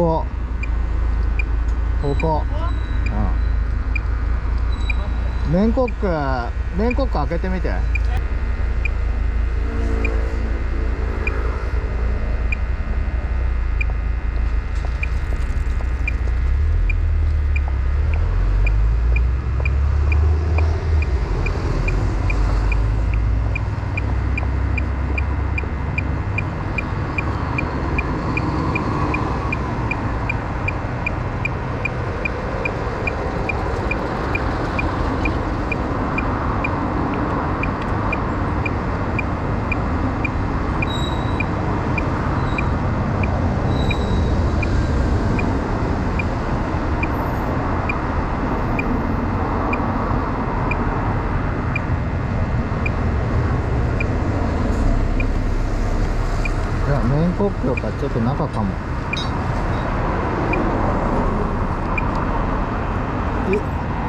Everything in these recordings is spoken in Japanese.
こ、メンコック開けてみて。メインコックよかちょっと中かも。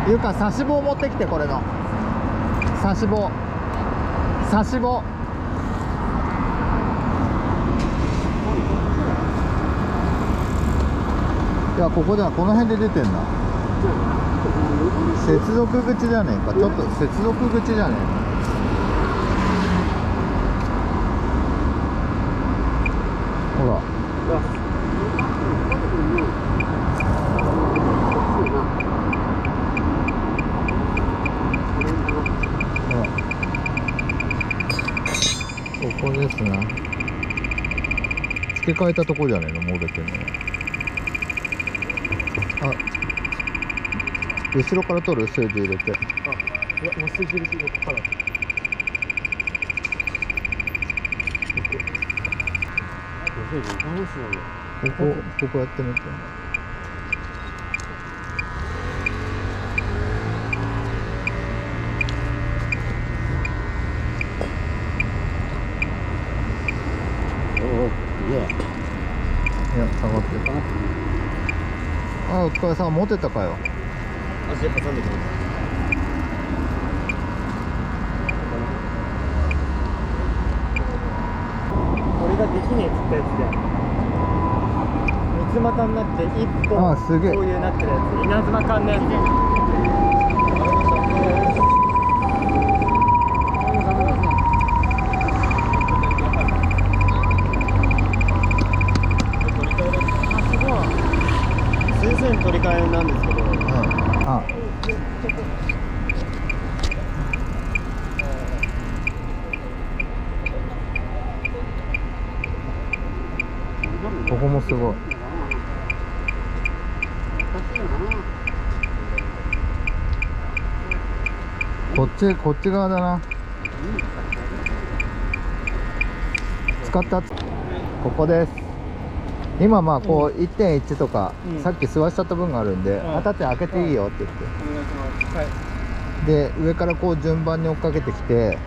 いうか差し棒持ってきて、これの差し棒いや、ここではこの辺で出てんな。接続口じゃねえか。ちょっと接続口じゃねえか。ほら、ここですな。付け替えたとこじゃねえの、漏れてるのは。あ、後ろから取る、数字入れて。いや、もう数字入れて、横から。ここやってみて。いや、下がってる。あ、お疲れさん、持てたかよ。足挟んでください。これができねえっつったやつで、三つ股になって一本、あ、すげえ。こういうなってるやつ、稲妻缶のやつ。先生に取り替えなんですけど、あ、ここもすごい。こっち側だな。使った。ここです。今まあこう 1.1 とか、さっき吸わしちゃった分があるんで、当たって開けていいよって言って、お願いします。はい。で上からこう順番に追っかけてきて、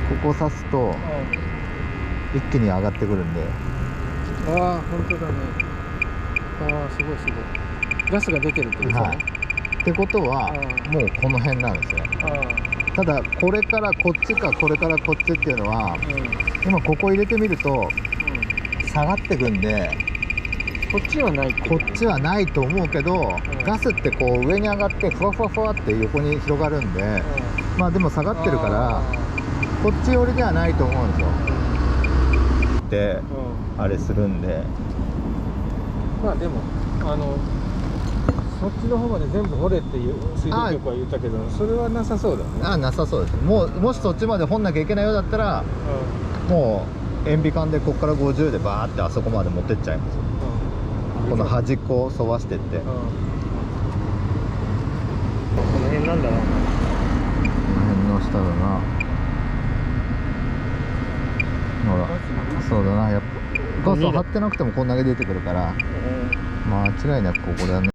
ここを刺すと一気に上がってくるんで。ああ、本当だね。ああ、すごいすごい。ガスが出てるってことですね。はい。ってことはもうこの辺なんですね。ただこれからこっちかこれからこっちっていうのは、今ここ入れてみると下がってくんで、こっちはないって。こっちはないと思うけど、ガスってこう上に上がってふわふわふわって横に広がるんで、まあでも下がってるからこっち寄りではないと思うんですよ。で、あれするんで、まあでもそっちの方まで全部掘れっていう水道局は言ったけど、それはなさそうだね。ああ、なさそうです。もしそっちまで掘んなきゃいけないようだったら、もう塩ビ管でここから50でバーってあそこまで持ってっちゃいます。この端っこを沿わしてって、この辺なんだな。この辺の下だな。ほら、そうだな。やっぱガス張ってなくてもこんだけ出てくるから、間違いなくここだね。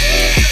す。